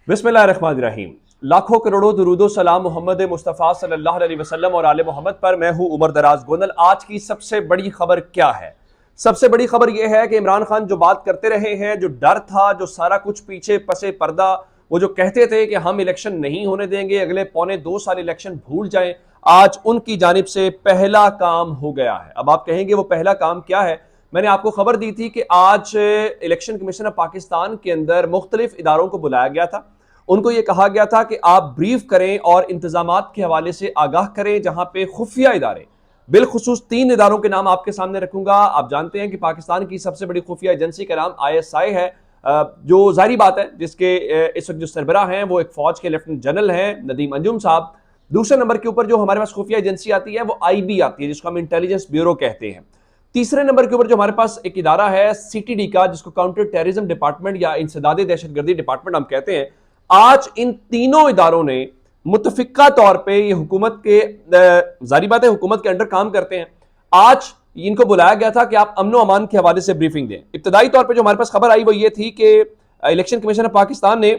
बिस्मिल्लाहिर्रहमानिर्रहीम। लाखों करोड़ों दुरूदो सलाम मोहम्मद मुस्तफ़ा सल्लल्लाहु अलैहि वसल्लम और आले मोहम्मद पर। मैं हूं उमर दराज गोंदल। आज की सबसे बड़ी खबर क्या है? सबसे बड़ी खबर यह है कि इमरान खान जो बात करते रहे हैं, जो डर था, जो सारा कुछ पीछे पसे पर्दा, वो जो कहते थे कि हम इलेक्शन नहीं होने देंगे, अगले पौने 2 साल इलेक्शन भूल जाएं, आज उनकी जानिब से पहला काम हो गया है। अब आप कहेंगे वो पहला काम क्या है? मैंने आपको खबर दी थी कि आज इलेक्शन कमीशन ऑफ पाकिस्तान के अंदर मुख्तलिफ इदारों को बुलाया गया था। उनको यह कहा गया था कि आप ब्रीफ करें और इंतजामात के हवाले से आगाह करें, जहां पे खुफिया इदारे, बिलखुसूस 3 इदारों के नाम आपके सामने रखूंगा। आप जानते हैं कि पाकिस्तान की सबसे बड़ी खुफिया एजेंसी का नाम ISI है, जो जाहिर बात है जिसके इस वक्त जो सरबराह हैं वो एक फौज के लेफ्टिनेंट जनरल हैं नदीम अंजुम साहब। दूसरे नंबर के ऊपर जो हमारे पास खुफिया एजेंसी आती है वो IB आती है, जिसको हम इंटेलिजेंस ब्यूरो कहते हैं। तीसरे नंबर के ऊपर जो हमारे पास एक इदारा है CTD का, जिसको काउंटर टेररिज्म डिपार्टमेंट या इंसदादे दहशतगर्दी डिपार्टमेंट हम कहते हैं। आज इन तीनों इदारों ने मुतफिका तौर पे, ये हुकूमत के जारी बात है हुकूमत के अंडर काम करते हैं, आज इनको बुलाया गया था कि आप अमनो अमान के हवाले से ब्रीफिंग दें। इब्तदाई तौर पे जो हमारे पास खबर आई वो ये थी कि इलेक्शन कमीशन ऑफ पाकिस्तान ने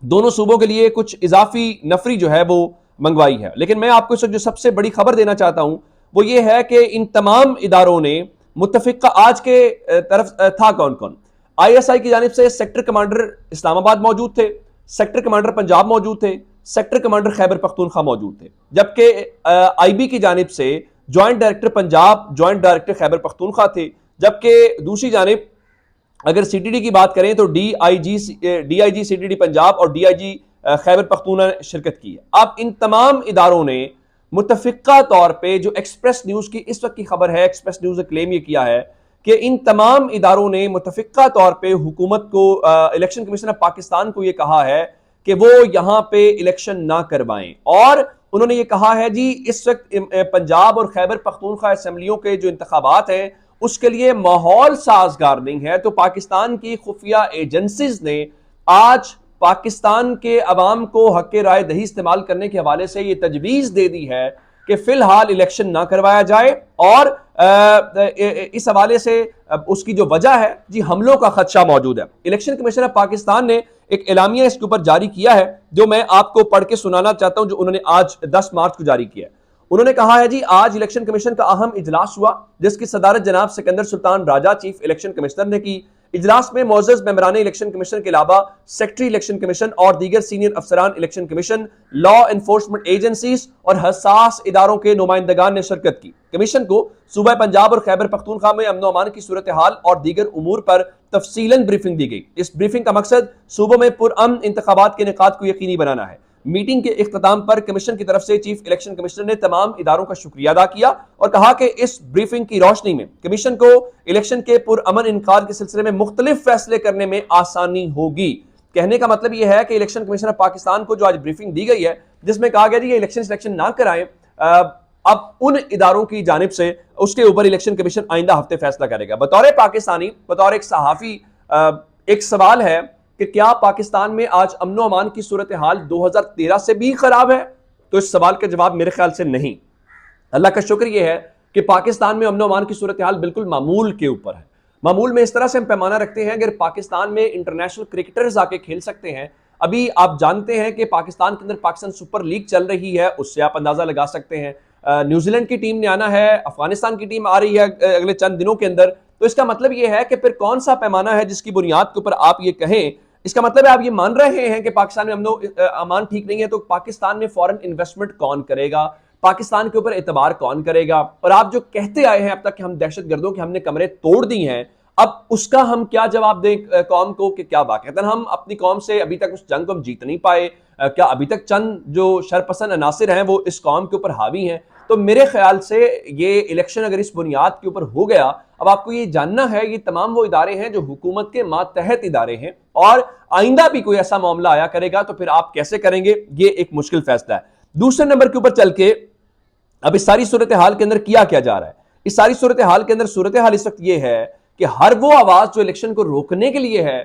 दोनों सूबों के लिए कुछ इजाफी नफरी जो है वो मंगवाई है। लेकिन मैं आपको इस जो सबसे बड़ी खबर देना चाहता हूं वो ये है कि इन तमाम इदारों ने मुतफिका आज के तरफ था कौन कौन। ISI की जानिब से सेक्टर कमांडर इस्लामाबाद मौजूद थे, सेक्टर कमांडर पंजाब मौजूद थे, सेक्टर कमांडर खैबर पख्तूनख्वा मौजूद थे। जबकि IB की जानिब से joint director Punjab, joint director Khyber Pakhtunkhwa थे। जबकि दूसरी जानिब अगर CTD की बात करें तो DIG CTD पंजाब और DIG खैबर पख्तूनख्वा ने शिरकत की है। अब इन तमाम इदारों ने मुतफिका तौर पे, जो एक्सप्रेस न्यूज की इस वक्त की खबर है, एक्सप्रेस न्यूज ने क्लेम ये किया है कि इन तमाम इदारों ने मुतफिका तौर पे हुकूमत को, इलेक्शन कमीशन ऑफ पाकिस्तान को, ये कहा है कि वो यहां पे इलेक्शन ना करवाएं। और उन्होंने ये कहा है जी, इस वक्त पंजाब और खैबर पख्तूनख्वा असेंबलियों के जो इंतखाबात हैं उसके लिए माहौल साजगार नहीं है। तो पाकिस्तान की खुफिया एजेंसीज ने आज पाकिस्तान के अवाम को हक राय दही इस्तेमाल करने के हवाले से ये तजवीज दे दी है कि फिलहाल इलेक्शन ना करवाया जाए। और इस हवाले से उसकी जो वजह है जी, हमलों का खदशा मौजूद है। इलेक्शन कमीशन ऑफ पाकिस्तान ने एक एलामिया इसके ऊपर जारी किया है, जो मैं आपको पढ़ के सुनाना चाहता हूं, जो उन्होंने आज 10 मार्च को जारी किया है। उन्होंने कहा है जी, आज इलेक्शन कमीशन का अहम इजलास हुआ, जिसकी सदारत जनाब Sikandar Sultan Raja chief election commissioner ने की। इजलास में मौजूद मेंबरान इलेक्शन कमीशन के अलावा सेक्रेटरी इलेक्शन कमीशन और दीगर सीनियर अफसरान election commission, law enforcement agencies और हसास इदारों के नुमाइंदगान ने शिरकत की। कमीशन को सूबा पंजाब और खैबर पख्तूनख्वा में अमन अमान की सूरत हाल और दीगर उमूर पर तफसीलन ब्रीफिंग दी गई। इस ब्रीफिंग का मकसद सूबों में पुरअमन इंतखाबात के इनेकाद को यकीनी बनाना है। मीटिंग के इख्तिताम पर कमीशन की तरफ से चीफ इलेक्शन कमिश्नर ने तमाम इदारों का शुक्रिया अदा किया और कहा कि इस ब्रीफिंग की रोशनी में कमीशन को इलेक्शन के पुरअमन इनकाद के सिलसिले में मुख्तलिफ फैसले करने में आसानी होगी। कहने का मतलब यह है कि इलेक्शन कमीशन ऑफ पाकिस्तान को जो आज ब्रीफिंग दी गई है, जिसमें कहा गया ये इलेक्शन सिलेक्शन ना कराएं, अब उन इदारों की जानिब से उसके ऊपर इलेक्शन कमीशन आइंदा हफ्ते फैसला करेगा। बतौर पाकिस्तानी, बतौर एक सहाफी, एक सवाल है कि क्या पाकिस्तान में आज अमनो अमान की सूरत हाल 2013 से भी खराब है? तो इस सवाल का जवाब मेरे ख्याल से नहीं। अल्लाह का शुक्र यह है कि पाकिस्तान में अमनो अमान की सूरत हाल बिल्कुल मामूल के ऊपर है। मामूल में इस तरह से हम पैमाना रखते हैं, अगर पाकिस्तान में इंटरनेशनल क्रिकेटर्स आके खेल सकते हैं, अभी आप जानते हैं कि पाकिस्तान के अंदर पाकिस्तान सुपर लीग चल रही है, उससे आप अंदाजा लगा सकते हैं। न्यूजीलैंड की टीम ने आना है, अफगानिस्तान की टीम आ रही है अगले चंद दिनों के अंदर। तो इसका मतलब यह है कि फिर कौन सा पैमाना है जिसकी बुनियाद के ऊपर आप ये कहें? इसका मतलब है आप ये मान रहे हैं कि पाकिस्तान में अमनो अमान ठीक नहीं है, तो पाकिस्तान में फॉरेन इन्वेस्टमेंट कौन करेगा, पाकिस्तान के ऊपर एतबार कौन करेगा? और आप जो कहते आए हैं अब तक कि हम दहशतगर्दों के हमने कमरे तोड़ दी हैं, अब उसका हम क्या जवाब दें कौम को कि क्या वाकईतन हम अपनी कौम से अभी तक उस जंग को हम जीत नहीं पाए? क्या अभी तक चंद जो शरपसंद अनासिर हैं वो इस कौम के ऊपर हावी हैं? तो मेरे ख्याल से ये इलेक्शन अगर इस बुनियाद के ऊपर हो गया, अब आपको ये जानना है ये तमाम वो इदारे हैं जो हुकूमत के मातहत इदारे हैं, और आइंदा भी कोई ऐसा मामला आया करेगा तो फिर आप कैसे करेंगे, ये एक मुश्किल फैसला है। दूसरे नंबर के ऊपर चल के अब इस सारी सूरत हाल के अंदर किया क्या जा रहा है? इस सारी सूरत हाल के अंदर सूरत हाल इस वक्त ये है कि हर वो आवाज जो इलेक्शन को रोकने के लिए है,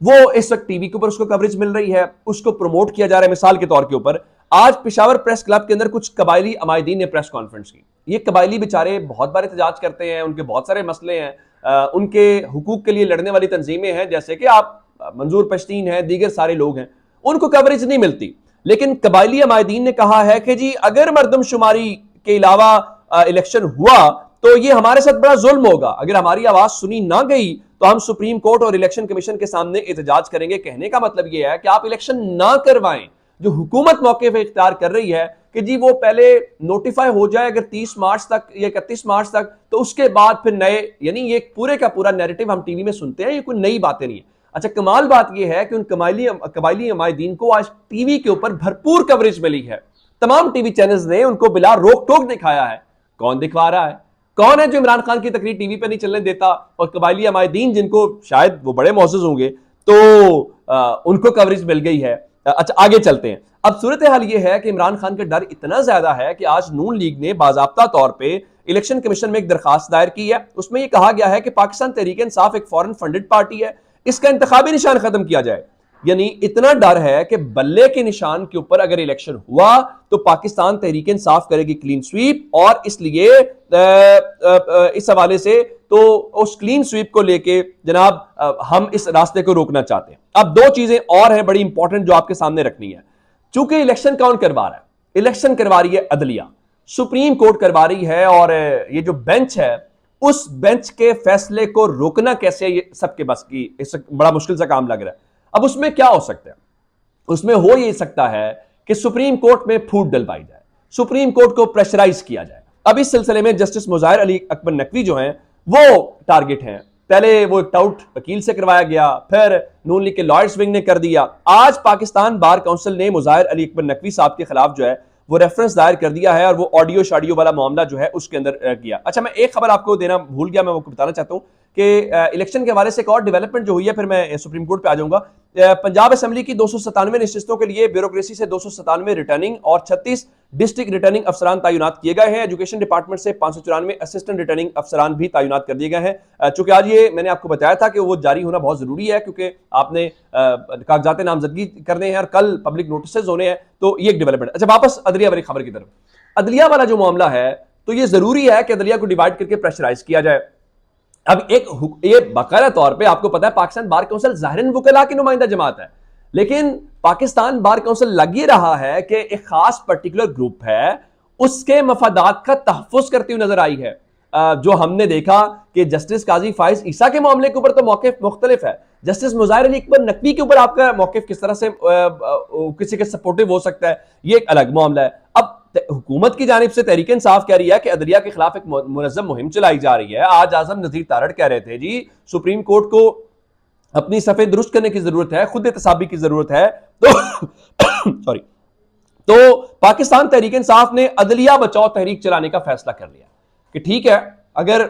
वो इस वक्त टीवी के ऊपर उसको कवरेज मिल रही है, उसको प्रमोट किया जा रहा है। मिसाल के तौर के ऊपर आज पेशावर प्रेस क्लब के अंदर कुछ कबायली अमायदीन ने प्रेस कॉन्फ्रेंस की। ये कबायली बेचारे बहुत बार एहतजाज करते हैं, उनके बहुत सारे मसले हैं, उनके हुकूक के लिए लड़ने वाली तंजीमें हैं, जैसे कि आप मंजूर पश्तीन हैं, दीगर सारे लोग हैं। उनको कवरेज नहीं मिलती। लेकिन कबायली अमायदीन ने कहा है कि जी अगर मर्दमशुमारी के अलावा इलेक्शन हुआ तो ये हमारे साथ बड़ा जुल्म होगा, अगर हमारी आवाज सुनी ना गई तो हम सुप्रीम कोर्ट और इलेक्शन कमीशन के सामने एहतजाज करेंगे। कहने का मतलब यह है कि आप इलेक्शन ना करवाएं। जो हुकूमत मौके पर इख्तियार कर रही है कि जी वो पहले नोटिफाई हो जाए अगर 30 मार्च तक या 31 मार्च तक, तो उसके बाद फिर नए, यानी ये पूरे का पूरा नैरेटिव हम टीवी में सुनते हैं, ये कोई नई बातें नहीं है। अच्छा, कमाल बात यह है कि उन कबायली अमायदीन को आज टीवी के ऊपर भरपूर कवरेज मिली है। तमाम टीवी चैनल्स ने उनको बिला रोक टोक दिखाया है। कौन दिखवा रहा है? कौन है जो इमरान खान की तकरीर टीवी पे नहीं चलने देता? और कबायली अमायदीन जिनको शायद वो बड़े मौजूद होंगे तो उनको कवरेज मिल गई है। अच्छा, आगे चलते हैं। अब सूरत हाल यह है कि इमरान खान का डर इतना ज्यादा है कि आज नून लीग ने बाज़ाब्ता तौर पे इलेक्शन कमीशन में एक दरखास्त दायर की है। उसमें यह कहा गया है कि पाकिस्तान तहरीक इंसाफ एक फॉरेन फंडेड पार्टी है, इसका इंतखाबी निशान खत्म किया जाए। यानी इतना डर है कि बल्ले के निशान के ऊपर अगर इलेक्शन हुआ तो पाकिस्तान तहरीक इंसाफ करेगी क्लीन स्वीप, और इसलिए इस हवाले से तो उस क्लीन स्वीप को लेके जनाब हम इस रास्ते को रोकना चाहते हैं। अब दो चीजें और हैं बड़ी इंपॉर्टेंट जो आपके सामने रखनी है। चूंकि इलेक्शन कौन करवा रहा है? इलेक्शन करवा रही है अदलिया, सुप्रीम कोर्ट करवा रही है, और ये जो बेंच है उस बेंच के फैसले को रोकना कैसे, ये सबके बस की, इससे बड़ा मुश्किल सा काम लग रहा है। अब उसमें क्या हो सकता है? उसमें हो ये सकता है कि सुप्रीम कोर्ट में फूट डलवाई जाए, सुप्रीम कोर्ट को प्रेशराइज किया जाए। अब इस सिलसिले में जस्टिस मुज़ाहिर अली अकबर नकवी जो हैं वो टारगेट हैं। पहले वो एक टाउट वकील से करवाया गया, फिर नून लीग के लॉयर्स विंग ने कर दिया। आज पाकिस्तान बार काउंसिल ने मुज़ाहिर अली अकबर नकवी साहब के खिलाफ जो है वो रेफरेंस दायर कर दिया है, और वो ऑडियो शाडियो वाला मामला जो है उसके अंदर किया। अच्छा, मैं एक खबर आपको देना भूल गया, मैं वो बताना चाहता हूं कि इलेक्शन के हवाले से एक और डेवलपमेंट जो हुई है, फिर मैं सुप्रीम कोर्ट पे आ जाऊंगा। पंजाब असेंबली की 297 नशिस्तों के लिए ब्यूरोक्रेसी से 297 रिटर्निंग और 36 डिस्ट्रिक्ट रिटर्निंग अफसरान तैनात किए गए हैं। एजुकेशन डिपार्टमेंट से 594 असिस्टेंट रिटर्निंग अफसरान भी तैनात कर दिए गए हैं। चूंकि आज ये मैंने आपको बताया था कि वो जारी होना बहुत जरूरी है, क्योंकि आपने कागजात नामजदगी करने हैं और कल पब्लिक नोटिस होने हैं, तो ये एक डेवलपमेंट। अच्छा, वापस अदलिया वाली खबर की तरफ। अदलिया वाला जो मामला है, तो ये जरूरी है कि अदलिया को डिवाइड करके प्रेशराइज किया जाए। अब ये बाकायदा तौर पे आपको पता है पाकिस्तान बार काउंसिल ज़ाहिरन वुकला की नुमाइंदा जमात है, लेकिन पाकिस्तान बार काउंसिल लग ही रहा है कि एक खास पर्टिकुलर ग्रुप है उसके मफादात का तहफ़्फ़ुज़ करती हुई नजर आई है। जो हमने देखा कि जस्टिस काजी फाइज ईसा के मामले के ऊपर तो मौक़िफ़ मुख्तलिफ है, जस्टिस मुज़ाहिर अली अकबर नकवी के ऊपर आपका मौक़िफ़ किस तरह से किसी के सपोर्टिव हो सकता है, ये एक अलग मामला है। अब हुकूमत की जानिब से तहरीक इंसाफ कह रही है कि अदलिया के खिलाफ एक मुनज़्ज़म मुहिम चलाई जा रही है। आज आज़म नज़ीर तारड़ कह रहे थे जी सुप्रीम कोर्ट को अपनी सफ़े दुरुस्त करने की जरूरत है, खुद एहतसाबी की जरूरत है। तो सॉरी, तो पाकिस्तान तहरीक इंसाफ ने अदलिया बचाओ तहरीक चलाने का फैसला कर लिया कि ठीक है, अगर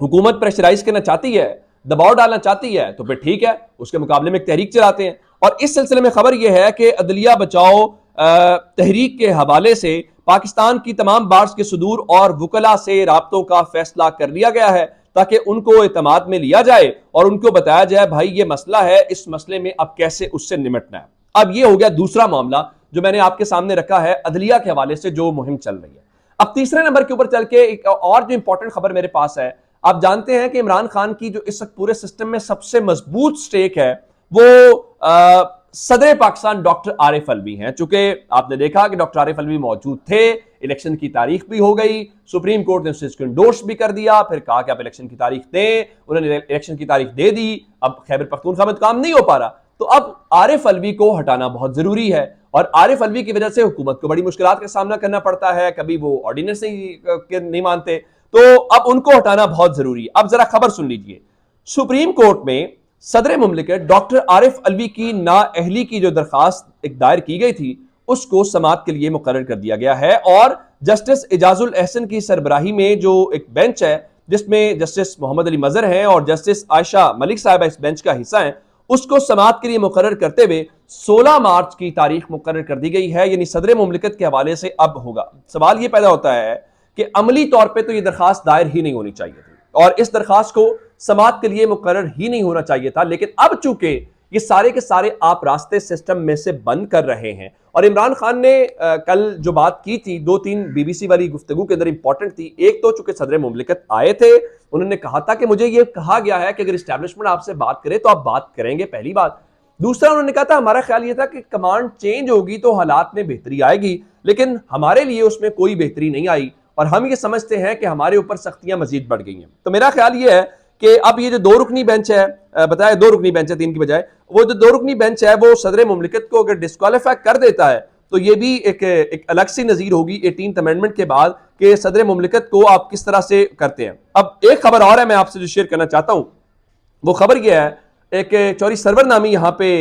हुकूमत प्रेशराइज करना चाहती है, दबाव डालना चाहती है, तो फिर ठीक है, उसके मुकाबले में एक तहरीक चलाते हैं। और इस सिलसिले में खबर यह है कि अदलिया बचाओ तहरीक के हवाले से पाकिस्तान की तमाम बार्स के सदूर और वुकला से राब्तों का फैसला कर लिया गया है, ताकि उनको एतमाद में लिया जाए और उनको बताया जाए भाई ये मसला है, इस मसले में अब कैसे उससे निपटना है। अब ये हो गया दूसरा मामला जो मैंने आपके सामने रखा है अदलिया के हवाले से जो मुहिम चल रही है। अब तीसरे नंबर के ऊपर चल के एक और जो इंपॉर्टेंट खबर मेरे पास है, आप जानते हैं कि इमरान खान की जो इस पूरे सिस्टम में सबसे मजबूत स्टेक है वो सदर पाकिस्तान डॉक्टर आरिफ अलवी हैं। चूंकि आपने देखा कि डॉक्टर आरिफ अलवी मौजूद थे, इलेक्शन की तारीख भी हो गई, सुप्रीम कोर्ट ने उसको इंडोर्स भी कर दिया, फिर कहा कि आप इलेक्शन की तारीख दें, उन्होंने इलेक्शन की तारीख दे दी। अब खैबर पख्तूनख्वा में काम नहीं हो पा रहा, तो अब आरिफ अलवी को हटाना बहुत जरूरी है, और आरिफ अलवी की वजह से हुकूमत को बड़ी मुश्किलात का सामना करना पड़ता है। कभी वो ऑर्डिनेंस नहीं मानते, तो अब उनको हटाना बहुत जरूरी है। अब जरा खबर सुन लीजिए। सुप्रीम कोर्ट में सदर मुमलिकत डॉक्टर आरिफ अलवी की नाअहली की जो दरखास्त एक दायर की गई थी उसको समाअत के लिए मुकर्रर कर दिया गया है, और जस्टिस एजाजुल एहसन की सरबराही में जो एक बेंच है जिसमें जस्टिस मोहम्मद अली मजहर हैं और जस्टिस आयशा मलिक साहिबा इस बेंच का हिस्सा हैं, उसको समाअत के लिए मुकर्रर करते हुए 16 मार्च की तारीख मुकर्रर कर दी गई है। यानी सदर मुमलिकत के हवाले से अब होगा। सवाल यह पैदा होता है कि अमली तौर पर तो यह दरखास्त दायर ही नहीं होनी चाहिए थी और इस दरखास्त को समाअत के लिए मुकर्रर ही नहीं होना चाहिए था, लेकिन अब चूंकि ये सारे के सारे आप रास्ते सिस्टम में से बंद कर रहे हैं, और इमरान खान ने कल जो बात की थी 2-3 BBC वाली गुफ्तगू के अंदर इंपॉर्टेंट थी। एक तो चूंकि सदर मुमलिकत आए थे, उन्होंने कहा था कि मुझे ये कहा गया है कि अगर इस्टेब्लिशमेंट आपसे बात करे तो आप बात करेंगे, पहली बात। दूसरा उन्होंने कहा था हमारा ख्याल यह था कि कमांड चेंज होगी तो हालात में बेहतरी आएगी, लेकिन हमारे लिए उसमें कोई बेहतरी नहीं आई और हम ये समझते हैं कि हमारे ऊपर सख्तियां मजीद बढ़ गई हैं। तो मेरा ख्याल यह है कि अब ये जो 2 रुकनी बेंच है, बताया 2 रुकनी बेंच है 3 की बजाय, वो जो 2 रुकनी बेंच है वो सदर मुमलिकत को अगर डिस्क्वालीफाई कर देता है तो ये भी एक अलग सी नजीर होगी 18th अमेंडमेंट के बाद कि सदर मुमलिकत को आप किस तरह से करते हैं। अब एक खबर और है मैं आपसे जो शेयर करना चाहता हूं, वो खबर यह है एक चौरी सरवर नामी यहाँ पे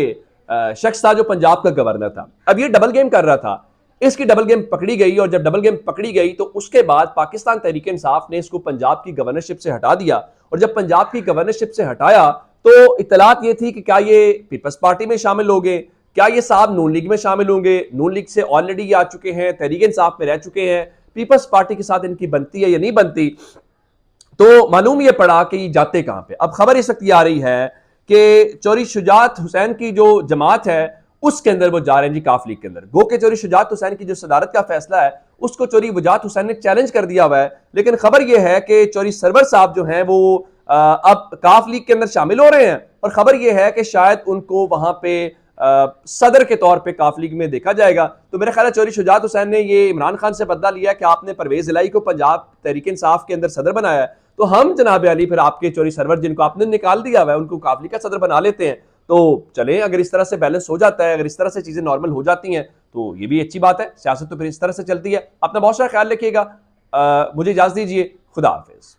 शख्स था जो पंजाब का गवर्नर था। अब ये डबल गेम कर रहा था, इसकी डबल गेम पकड़ी गई और जब डबल गेम पकड़ी गई तो उसके बाद पाकिस्तान तहरीक इंसाफ ने इसको पंजाब की गवर्नरशिप से हटा दिया और जब पंजाब की गवर्नरशिप से हटाया तो इतलात ये थी कि क्या ये पीपल्स पार्टी में शामिल हो गए, क्या ये साहब नून लीग में शामिल होंगे, नून लीग से ऑलरेडी आ चुके हैं, तहरीक इंसाफ में रह चुके हैं, पीपल्स पार्टी के साथ इनकी बनती है या नहीं बनती। तो मालूम ये पड़ा कि ये जाते कहां पे। अब खबर इस वक्त ये आ रही है कि चौरी शुजात हुसैन की जो जमात है उसके अंदर वो जा रहे हैं जी काफ लीग के अंदर। गो के चौरी शुजात हुसैन की जो सदारत का फैसला है उसको चौरी वजात हुसैन ने चैलेंज कर दिया हुआ है, लेकिन खबर यह है कि चौरी सरवर साहब जो हैं वो अब काफ लीग के अंदर शामिल हो रहे हैं और खबर यह है कि शायद उनको वहां पे सदर के तौर पे काफ लीग में देखा जाएगा। तो मेरा ख्याल है चौरी शुजात हुसैन ने ये इमरान खान से बदला लिया कि आपने परवेज इलाही को पंजाब तहरीक इंसाफ के अंदर सदर बनाया है, तो हम जनाब अली फिर आपके चौरी सरवर जिनको आपने निकाल दिया हुआ है उनको काफ लीग का सदर बना लेते हैं। तो चले, अगर इस तरह से बैलेंस हो जाता है, अगर इस तरह से चीजें नॉर्मल हो जाती हैं तो ये भी अच्छी बात है। सियासत तो फिर इस तरह से चलती है। अपना बहुत सारा ख्याल रखिएगा। मुझे इजाजत दीजिए। खुदा हाफिज।